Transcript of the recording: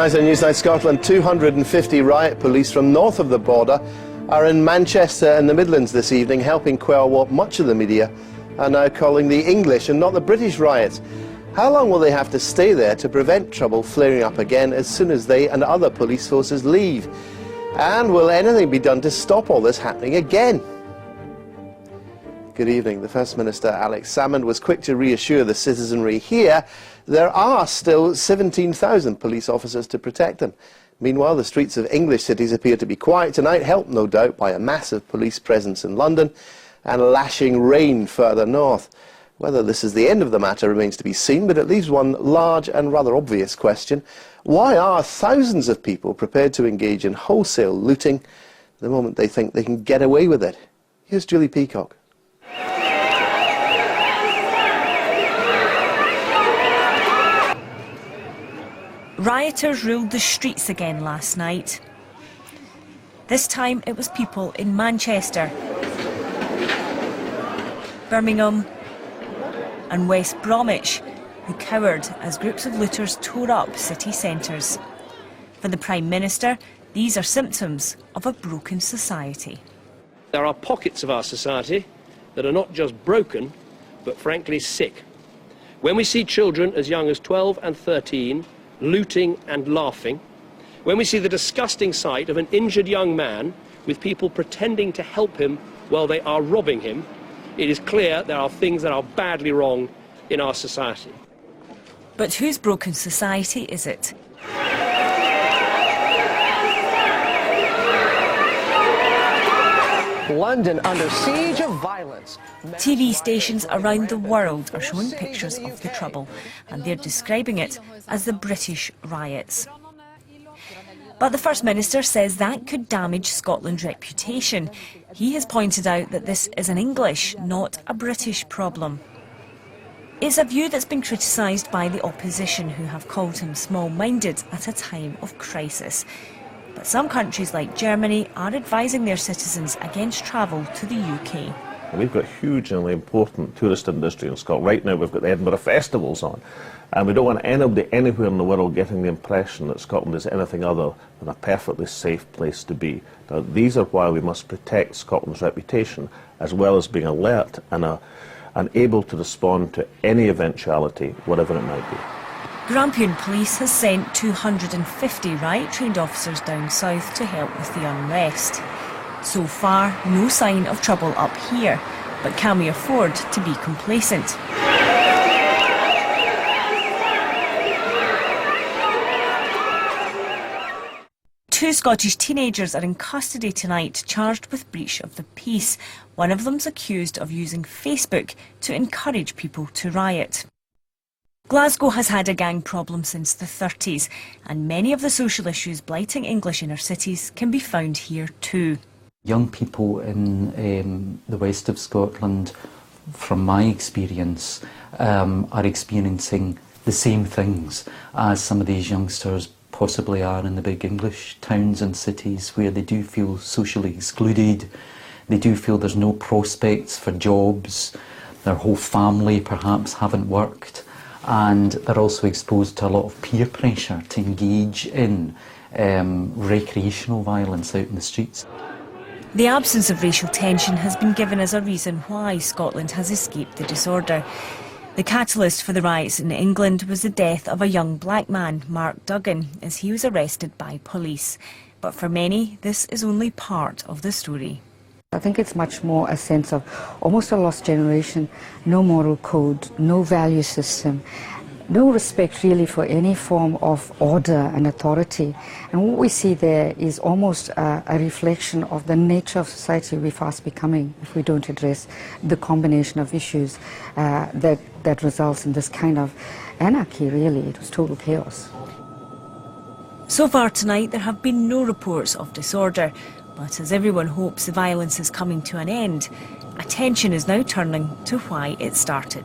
Tonight on Newsnight Scotland, 250 riot police from north of the border are in Manchester and the Midlands this evening, helping quell what much of the media are now calling the English and not the British riots. How long will they have to stay there to prevent trouble flaring up again as soon as they and other police forces leave? And will anything be done to stop all this happening again? Good evening. The First Minister, Alex Salmond, was quick to reassure the citizenry here there are still 17,000 police officers to protect them. Meanwhile, the streets of English cities appear to be quiet tonight, helped no doubt by a massive police presence in London and lashing rain further north. Whether this is the end of the matter remains to be seen, but it leaves one large and rather obvious question. Why are thousands of people prepared to engage in wholesale looting the moment they think they can get away with it? Here's Julie Peacock. Rioters ruled the streets again last night. This time it was people in Manchester, Birmingham and West Bromwich who cowered as groups of looters tore up city centres. For the Prime Minister, these are symptoms of a broken society. There are pockets of our society that are not just broken, but frankly sick. When we see children as young as 12 and 13 looting and laughing, when we see the disgusting sight of an injured young man with people pretending to help him while they are robbing him, it is clear there are things that are badly wrong in our society. But whose broken society is it? London under siege of violence. TV stations around the world are showing pictures of the trouble, and they're describing it as the British riots. But the First Minister says that could damage Scotland's reputation. He has pointed out that this is an English, not a British problem. It's a view that's been criticised by the opposition, who have called him small-minded at a time of crisis. But some countries like Germany are advising their citizens against travel to the UK. We've got a hugely important tourist industry in Scotland. Right now we've got the Edinburgh festivals on, and we don't want anybody anywhere in the world getting the impression that Scotland is anything other than a perfectly safe place to be. Now, these are why we must protect Scotland's reputation, as well as being alert and able to respond to any eventuality, whatever it might be. Grampian Police has sent 250 riot-trained officers down south to help with the unrest. So far, no sign of trouble up here, but can we afford to be complacent? Two Scottish teenagers are in custody tonight, charged with breach of the peace. One of them's accused of using Facebook to encourage people to riot. Glasgow has had a gang problem since the 30s, and many of the social issues blighting English inner cities can be found here too. Young people in the west of Scotland, from my experience, are experiencing the same things as some of these youngsters possibly are in the big English towns and cities, where they do feel socially excluded, they do feel there's no prospects for jobs, their whole family perhaps haven't worked, and they're also exposed to a lot of peer pressure to engage in recreational violence out in the streets. The absence of racial tension has been given as a reason why Scotland has escaped the disorder. The catalyst for the riots in England was the death of a young black man, Mark Duggan, as he was arrested by police. But for many, this is only part of the story. I think it's much more a sense of almost a lost generation, no moral code, no value system, no respect really for any form of order and authority. And what we see there is almost a reflection of the nature of society we're fast becoming if we don't address the combination of issues that results in this kind of anarchy, really. It was total chaos. So far tonight, there have been no reports of disorder. But as everyone hopes the violence is coming to an end, attention is now turning to why it started.